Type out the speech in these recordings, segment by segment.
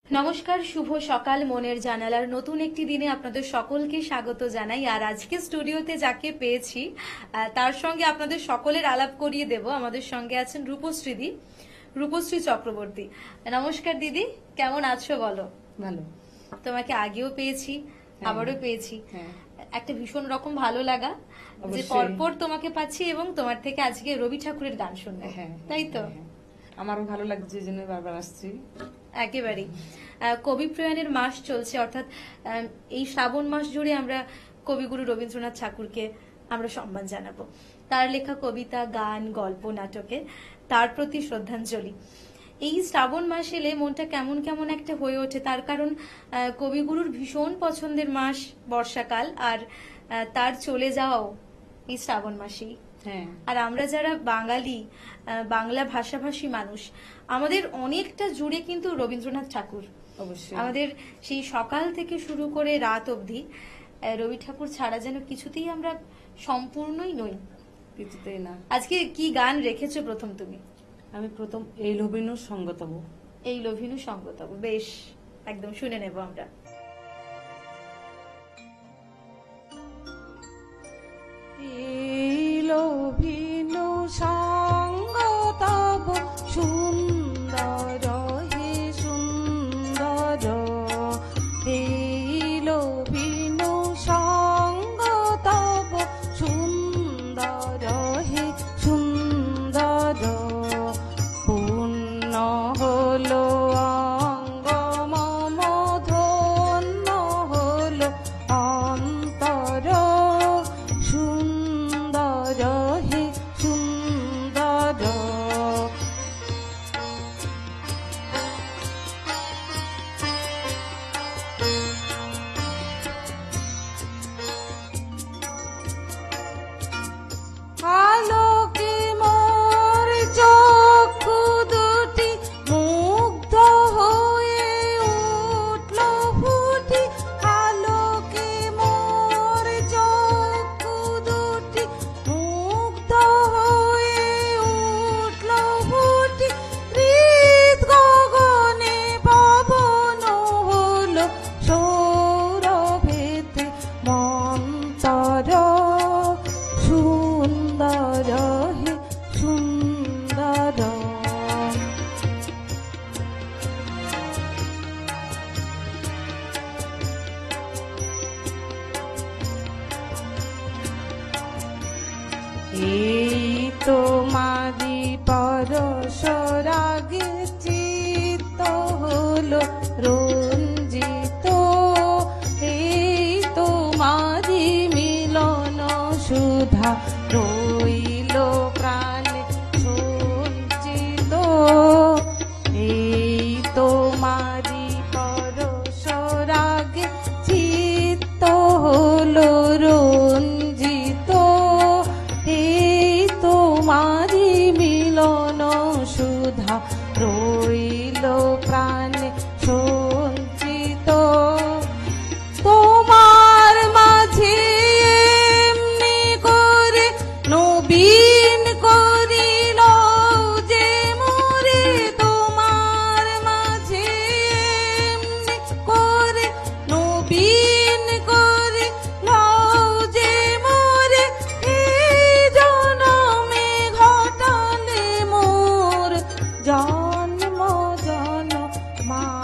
নমস্কার, শুভ সকাল। মনের জানালার নতুন একটি দিনে আপনাদের সকলকে স্বাগত জানাই। আর আজকে স্টুডিওতে যাকে পেয়েছি তার সঙ্গে আপনাদের সকলের আলাপ করিয়ে দেব। আমাদের সঙ্গে আছেন রূপশ্রী রূপশ্রী চক্রবর্তী। নমস্কার দিদি, কেমন আছো বলো? ভালো। তোমাকে আগেও পেয়েছি, আবারও পেয়েছি। একটা ভীষণ রকম ভালো লাগা যে পরপর তোমাকে পাচ্ছি এবং তোমার থেকে আজকে রবি ঠাকুরের গান শুনবো, তাই তো? আমারও ভালো লাগছে, জন্য বারবার আসছি। একেবারেই কবি প্রয়াণের মাস চলছে, অর্থাৎ এই শ্রাবণ মাস জুড়ে আমরা কবিগুরু রবীন্দ্রনাথ ঠাকুরকে আমরা সম্মান জানাবো। তার লেখা কবিতা, গান, গল্প, নাটকে তার প্রতি শ্রদ্ধাঞ্জলি। এই শ্রাবণ মাস এলে মনটা কেমন কেমন একটা হয়ে ওঠে, তার কারণ কবিগুরুর ভীষণ পছন্দের মাস বর্ষাকাল, আর তার চলে যাওয়াও এই শ্রাবণ মাসেই। আর আমরা যারা বাঙালি, বাংলা ভাষাভাষী মানুষ, আমাদের অনেকটা জুড়ে কিন্তু রবীন্দ্রনাথ ঠাকুর। অবশ্যই আমাদের সেই সকাল থেকে শুরু করে রাত অবধি রবি ঠাকুর ছাড়া যেন কিছুতেই আমরা সম্পূর্ণই নই, কিছুতেই না। আজকে কি গান রেখেছো প্রথম তুমি? আমি প্রথম এই লভিনু সঙ্গতব। এই লভিনু সঙ্গতব, বেশ, একদম শুনে নেব আমরা। লভিনু সঙ্গতব সুন্দর হে সুন্দর, এই লভিনু সঙ্গতব সুন্দর হে সুন্দর, পূর্ণ হলো অঙ্গ মম, ধন্য হলো অন্তর, সুন্দর হে সুন্দর। আলোকে মোর চক্ষু দুটি মুগ্ধ হয়ে উঠল ফুটি, আলোকে মোর চক্ষু দুটি মুগ্ধ হয়ে উঠল ফুটি, হৃদ গগনে পবন হলো সৌরভেতে মন্তর, সুন্দর হে সুন্দর। এই তোমারি পরশ রাগে চিত্ত হলো রঞ্জিত, এই তোমারি মিলন সুধা রইল প্রাণে সঞ্চিত, এই তোমারি পরশ রাগে চিত্ত হলো রঞ্জিত, এই তোমারি মিলন সুধা রইল প্রাণে সঞ্চিত, তোমার মাঝে এমনি করে নবীন করিল যে মোরে, তোমার মাঝে এমনি করে নবীন করিল যে মোরে, এই জনমে ঘটালে মোর জন্ম জন্মান্তর,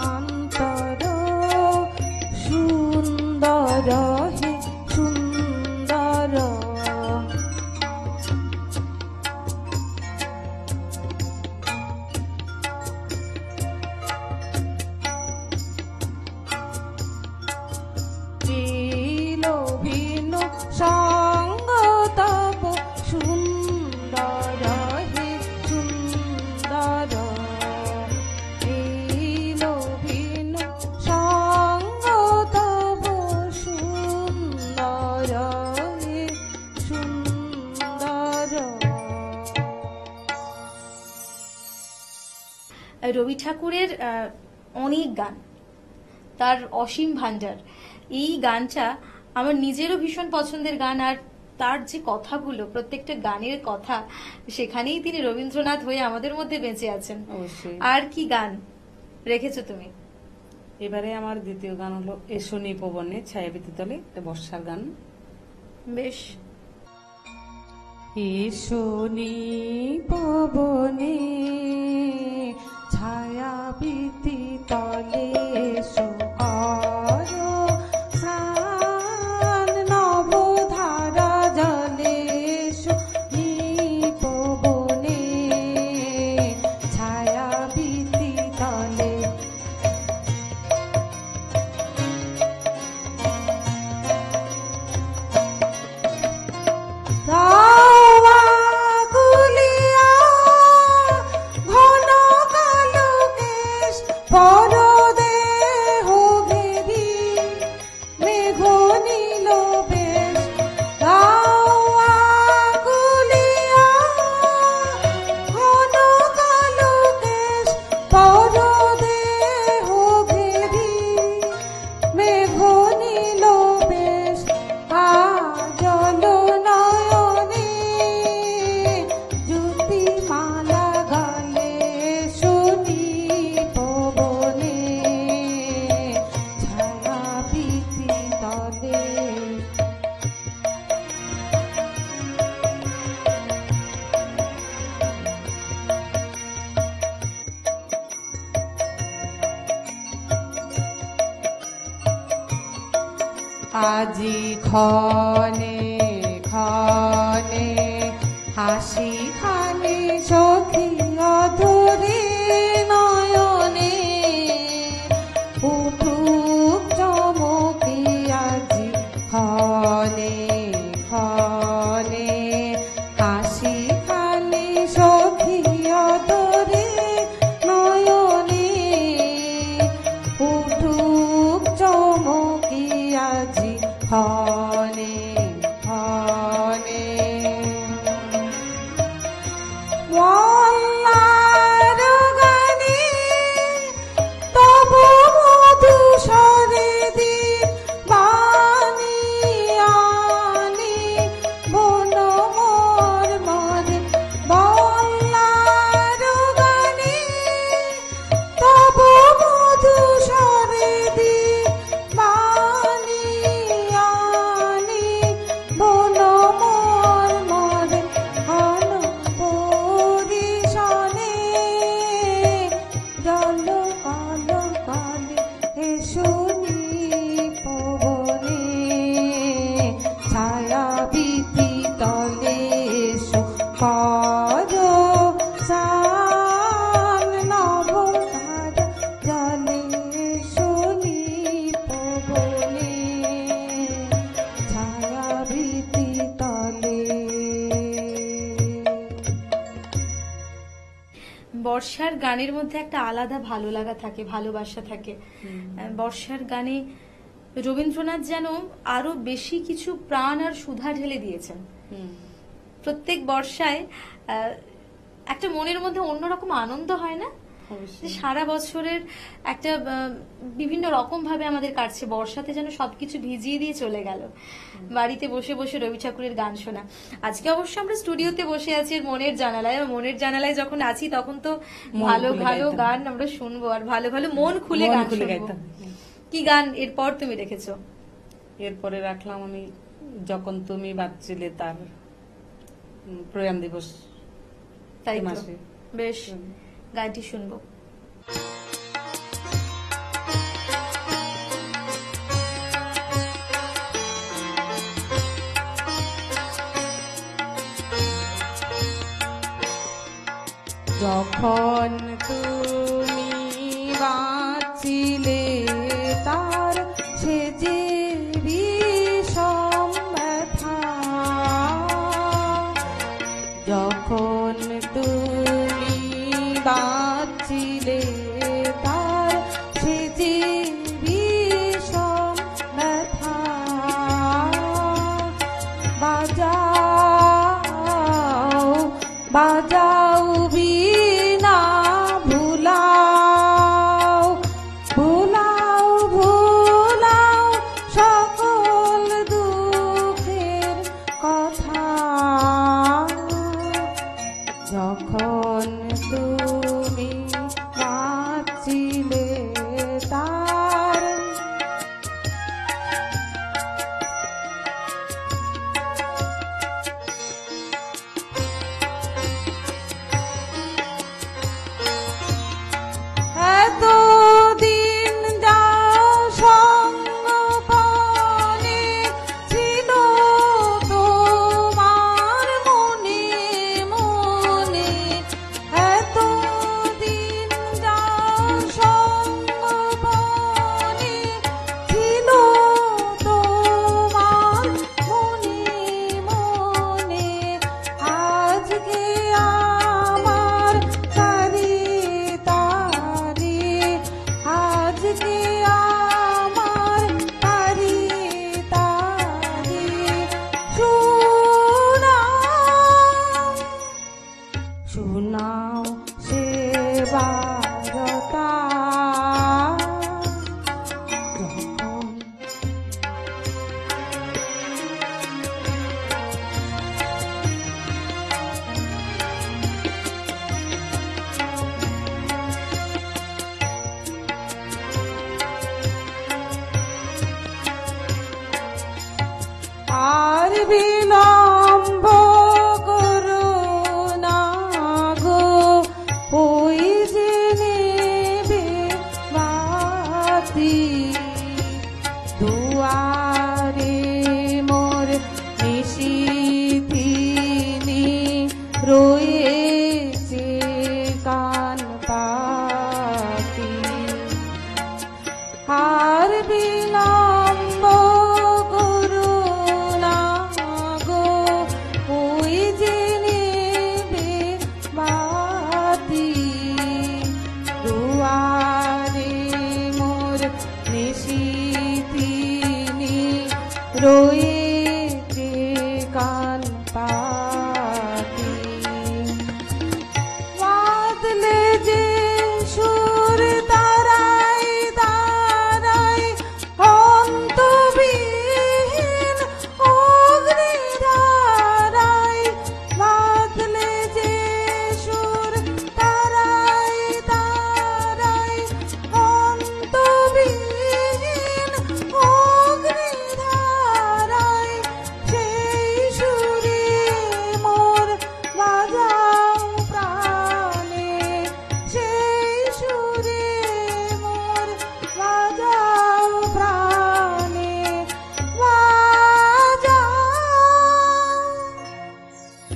সুন্দর হে সুন্দর। লভিনু সঙ্গতব সুন্দর হে সুন্দর, এই লভিনু সঙ্গতব সুন্দর হে সুন্দর। রবি ঠাকুরের অনেক গান, তার অসীম ভান্ডার। এই গানটা আমার নিজেরও ভীষণ পছন্দের গান, আর তার যে কথাগুলো, প্রত্যেকটা গানের কথা, সেখানেই তিনি রবীন্দ্রনাথ হয়ে আমাদের মধ্যে বেঁচে আছেন। অবশ্যই। আর কি গান রেখেছো তুমি? এবারে আমার দ্বিতীয় গান হলো এসো নিপবনে ছায়াবৃত্তি তলে, এটা বর্ষার গান। বেশ। এসো নিপবনে ছায়াবৃত্তি তলে, এসো করো স্নান নবধারা জলে, এসো নিপবনে ছায়াবৃত্তি তলে। আজি ক্ষণে ক্ষণে হাসি খানে সখী অধরে নয়নে, উঠুক চমকি আজি ক্ষণে ক্ষণে হাসি খানে সখী অধরে নয়নে, উঠুক চমকি আজি ক্ষণে ক্ষণে। মল্লার গানে তব মধু স্বরে দীপ বাণী আনি বন মোর মনে, মল্লার গানে তব মধু স্বরে দীপ বাণী আনি বন মোর মনে, ঘন পরিশনে জল কল কলে এসো নিপবনে ছায়াবৃত্তি তলে, এসো করো স্নান নবধারা জলে, এসো নিপবনে ছায়াবৃত্তি তলে। বর্ষার গানের মধ্যে একটা আলাদা ভালো লাগা থাকে, ভালোবাসা থাকে। বর্ষার গানে রবীন্দ্রনাথ যেন আরো বেশি কিছু প্রাণ আর সুধা ঢেলে দিয়েছেন। প্রত্যেক বর্ষায় একটা মনের মধ্যে অন্যরকম আনন্দ হয় না, যে সারা বছরের একটা বিভিন্ন রকম ভাবে আমাদের কাটছে, বর্ষাতে যেন সবকিছু ভিজিয়ে দিয়ে চলে গেল। বাড়িতে বসে বসে রবি ঠাকুরের গান শোনা। আজকে অবশ্য আমরা স্টুডিওতে বসে আছি মনের জানালায়, মনের জানালায় যখন আছি তখন তো ভালো ভালো গান আমরা শুনবো, আর ভালো ভালো মন খুলে গান শুনবো। কি গান এরপর তুমি রেখেছো? এরপরে রাখলাম আমি যখন তুমি বাঁচছিলে, তার প্রয়াণ দিবস তাই তো? মাসে। বেশ, গানটি শুনবো। যখন তুমি বাঁচিলে তার সে যে বিষম ব্যথা, যখন তুমি বাঁচিলে তার সে যে বিষম ব্যথা, বাজাও বাজাও বীণা ভুলাও ভুলাও ভুলাও সকল দুঃখের কথা, যখন তুমি বাঁচিলে তার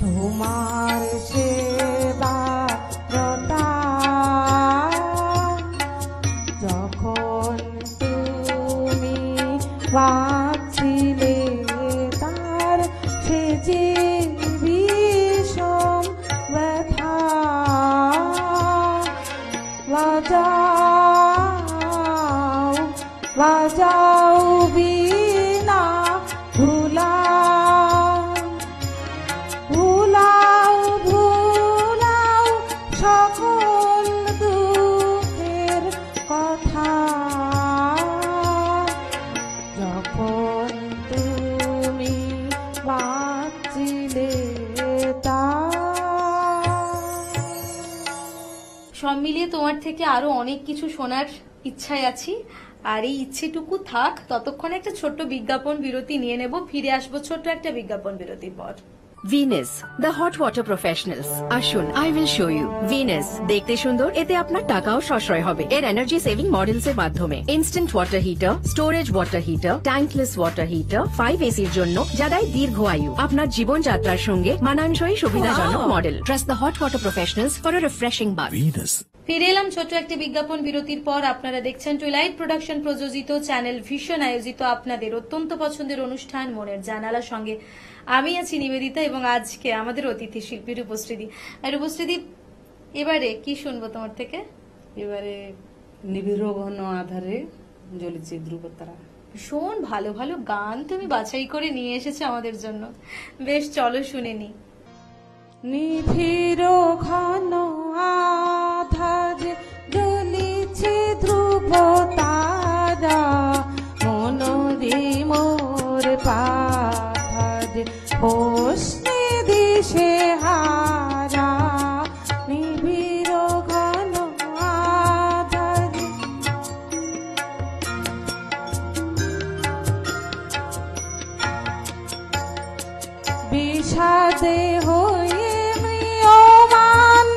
তোমার সেবা রতা যখন তুমি বাঁচিলে তার সে যে বিষম ব্যথা বাজাও বাজাও বিনা ভুলাও ভুলাও ভুলাও সকল দুঃখের কথা যখন তুমি বাঁচিলে তা সব মিলিয়ে তোমার থেকে আরো অনেক কিছু শোনার ইচ্ছায় আছি, আর এই ইচ্ছেটুকু থাক। ততক্ষণে একটা ছোট্ট বিজ্ঞাপন বিরতি নিয়ে নেব, ফিরে আসবো ছোট্ট একটা বিজ্ঞাপন বিরতির পর। Venus the hot water professionals. আসুন, I will show you. Venus দেখতে সুন্দর, এতে আপনার টাকাও সাশ্রয় হবে এর এনার্জি সেভিং মডেলস এর মাধ্যমে। Instant water heater, storage water heater, tankless water heater, 5 এসির জন্য যা দেয় দীর্ঘ আয়ু। আপনার জীবনযাত্রার সঙ্গে মানানসই সুবিধাজনক model. Trust the hot water professionals for a refreshing bath. ফিরে এলাম ছোট্ট একটি বিজ্ঞাপন বিরতির পর। আপনারা দেখছেন টুইলাইট প্রোডাকশন প্রযোজিত চ্যানেল ভিশন আয়োজিত আপনাদের অত্যন্ত পছন্দের অনুষ্ঠান মনের জানালার সঙ্গে আমি আছি নিবেদিতা, এবং আজকে আমাদের অতিথি শিল্পী রূপশ্রীদি। আর রূপশ্রীদি, এবারে কি শুনবো তোমার থেকে? এবারে নিবিড় ঘন আধারে জ্বলেছে ধ্রুবতারা। ভীষণ ভালো ভালো গান তুমি বাছাই করে নিয়ে এসেছো আমাদের জন্য, বেশ চলো শুনে নি। নিধির ঘন আধার জ্বলিছে ধ্রুব তারা মনরে মোর পাধার হোসনে দিশে হারা নিবিড় ঘন আধার বিষাদে হয়ে ম্রিয়মান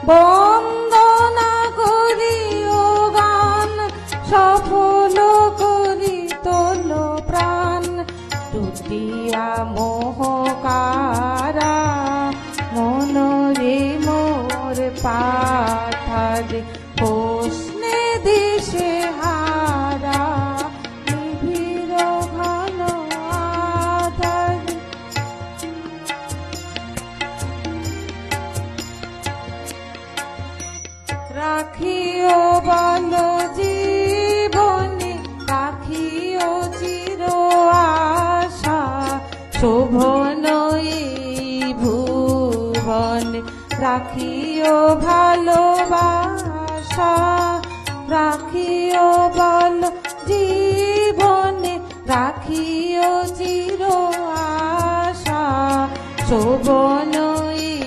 বন্দনা করি ও গান সফল করি তোল প্রাণ টুটিয়া মোহকারা মনরে মোর পাথার হোসনে দিশে হারা নিবিড় ঘন আধার রাখিও বল জীবনে রাখিও চির আশা শোভন এই ভুবন রাখিও ভালোবাসা রাখিও বল জীবনে রাখিও চির আশা শোভন এই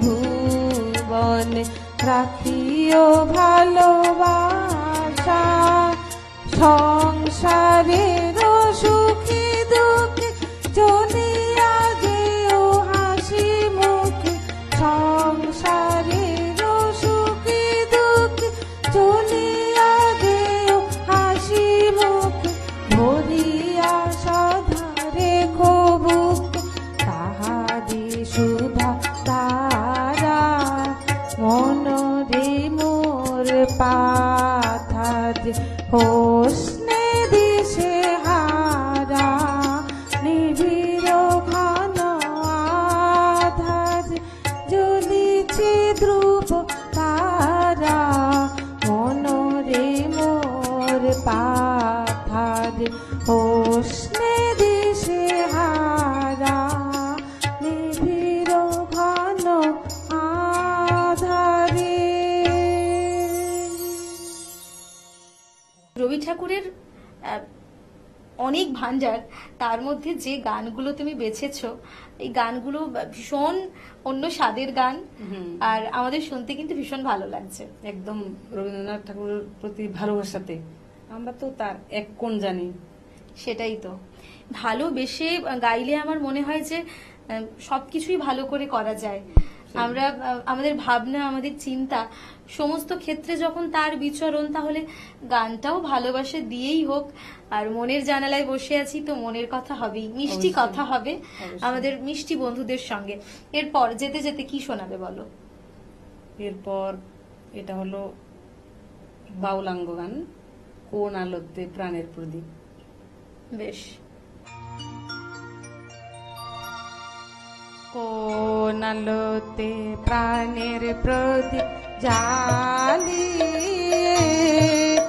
ভুবন রাখিও ভালোবাসা সংসারের সুখী দুঃখে চলিয়া যেও হাসি মুখে সংসারের সুখী দুঃখে চলিয়া যেও হাসি মুখে ভরিয়া সধারে বুক তাহারি সুধা তারা মনরে মোর পাথার হোসনে দিশে হারা নিবিড় ঘন আধার জ্বলিছে ধ্রুব তারা মনরে মোর পাথার হোসনে দিশে হারা নিবিড় ঘন আধারে। রবি ঠাকুরের অনেক ভান্ডার, তার মধ্যে যে গানগুলো তুমি বেছেছো এই গানগুলো ভীষণ অন্য স্বাদের গান, আর আমাদের শুনতে কিন্তু ভীষণ ভালো লাগছে। একদম রবীন্দ্রনাথ ঠাকুরের প্রতি ভালোবাসাতে আমরা তো তার এক কোণ জানি। সেটাই তো, ভালোবেসে গাইলে আমার মনে হয় যে সবকিছুই ভালো করে করা যায়। আমরা আমাদের ভাবনা, আমাদের চিন্তা সমস্ত ক্ষেত্রে যখন তার বিচরণ, তাহলে গানটাও ভালোবাসা দিয়েই হোক। আর মনের জানালায় বসে আছি তো মনের কথা হবেই, মিষ্টি কথা হবে আমাদের মিষ্টি বন্ধুদের সঙ্গে। এরপর যেতে যেতে কি শোনাবে বলো? এরপর এটা হলো বাউলাঙ্গ গান, কোন আলোতে প্রাণের প্রদীপ। বেশ। কোন আলোতে প্রাণের প্রদীপ জ্বালিয়ে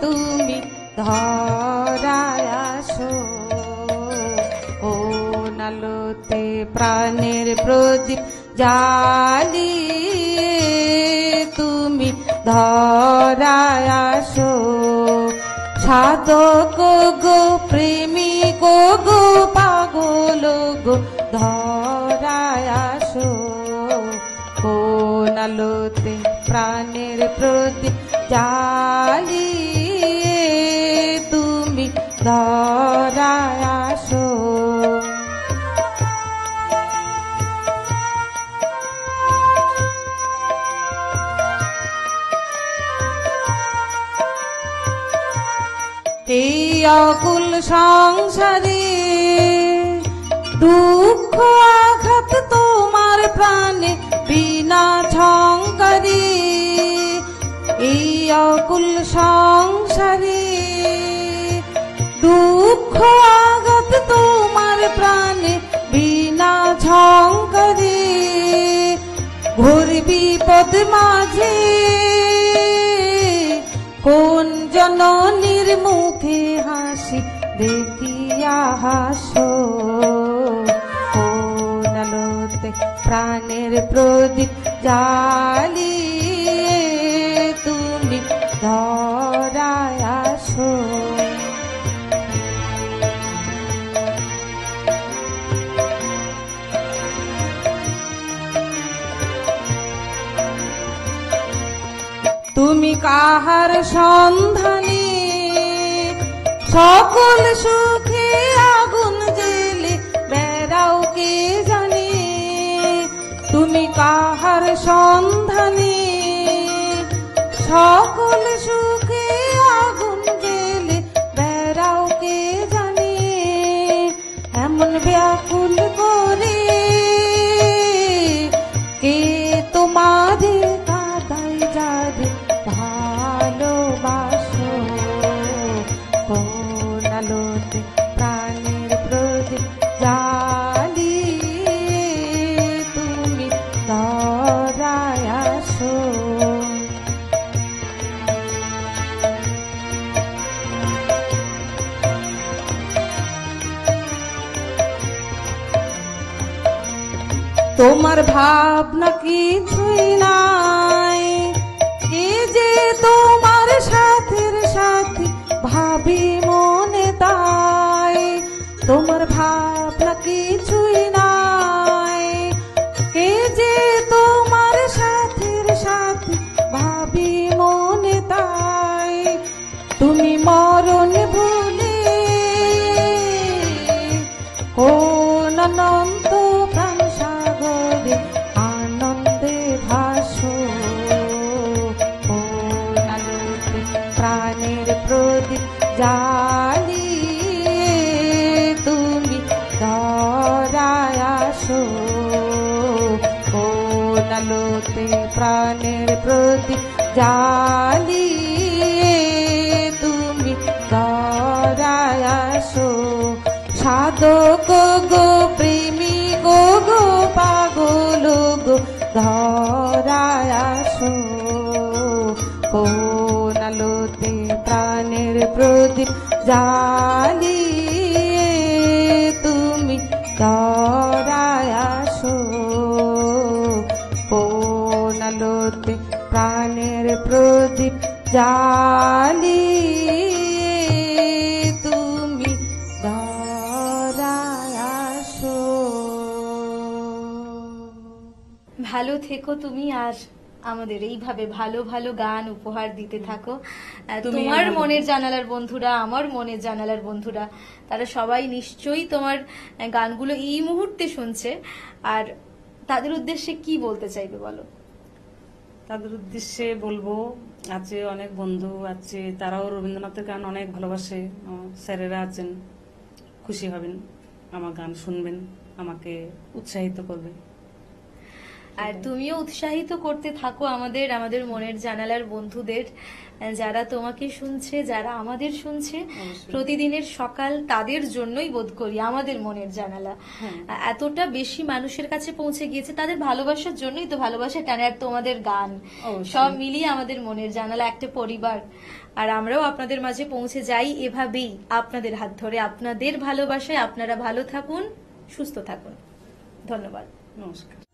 তুমি ধরায় আসো, কোন আলোতে প্রাণের প্রদীপ জ্বালিয়ে তুমি ধরায় আসো, সাধক গো প্রেমিক গো পাগল গো ধরায় আসো, কোন আলোতে প্রাণের প্রদীপ জ্বালিয়ে তুমি ধরায় আসো। এই অকুল সংসারে দুঃখ আঘাত তোমার প্রাণে বিনা ঝঙ্কারে, এই অকুল সংসারে দুঃখ আঘাত তোমার প্রাণে বিনা ঝঙ্কারে, ঘোর বিপদ মাঝে কোন জননীর মুখে হাসি দেখিয়া হাসো, কোন আলোতে প্রাণের প্রদীপ জ্বালিয়ে তুমি ধরায় আসো। তুমি কাহার সন্ধানে সকল সুখে আগুন জেলে বেড়াও কে জানে, তুমি কাহার সন্ধানে সকল সুখে আগুন জেলে বেড়াও কে জানে, এমন ব্যাকুল করে কে তোমাদের কাদাই যাবে ভালোবাসো, কোন আলোতে প্রাণের প্রদীপ জ্বালিয়ে তুমি ধরায় আসো। তোমার ভাবনা কিছুই নাই, কে যে তোমার সাথের সাথী ভাবি মনে তাই, তোমার ভাবনা কিছুই নাই, কে যে তোমার সাথের সাথী ভাবি মনে তাই, তুমি মরণ ভুলে কোন অনন্ত প্রাণ সাগরে আনন্দে ভাসো, কোন আলোতে প্রাণের প্রদীপ জ্বালিয়ে তুমি ধরায় আসো, কোন আলোতে প্রাণের প্রদীপ জ্বালিয়ে তুমি ধরায় আসো, সাধক গো প্রেমিক গো পাগল গো ধরায় আসো, কোন আলোতে প্রাণের প্রদীপ জ্বালিয়ে তুমি ধরায় আসো, কোন আলোতে প্রাণের প্রদীপ জ্বালিয়ে তুমি ধরায় আসো। ভালো থেকো তুমি, আর আমাদের এইভাবে ভালো ভালো গান উপহার দিতে থাকো। তুমি তোমার আমার- মনের জানালার বন্ধুরা, আমার মনের জানালার বন্ধুরা, তারা সবাই নিশ্চয়ই তোমার গানগুলো এই মুহূর্তে শুনছে। আর তাদের উদ্দেশ্যে কি বলতে চাইবে বলো? তাদের উদ্দেশ্যে বলবো, আছে অনেক বন্ধু আছে, তারাও রবীন্দ্রনাথের গান অনেক ভালোবাসে। স্যারেরা আছেন, খুশি হবেন, আমার গান শুনবেন, আমাকে উৎসাহিত করবে। আর তুমিও উৎসাহিত করতে থাকো আমাদের আমাদের মনের জানালার বন্ধুদের, যারা তোমাকে শুনছে, যারা আমাদের শুনছে। অবশ্যই। প্রতিদিনের সকাল তাদের জন্যই বোধ করি আমাদের মনের জানালা হ্যাঁ। এতটা বেশি মানুষের কাছে পৌঁছে গিয়েছে, তাদের ভালোবাসার জন্যই তো, ভালোবাসা টানে আর তোমাদের গান, অবশ্যই। সব মিলিয়ে আমাদের মনের জানালা একটা পরিবার। আর আমরাও আপনাদের মাঝে পৌঁছে যাই এভাবেই, আপনাদের হাত ধরে, আপনাদের ভালোবাসায়। আপনারা ভালো থাকুন, সুস্থ থাকুন। ধন্যবাদ। নমস্কার।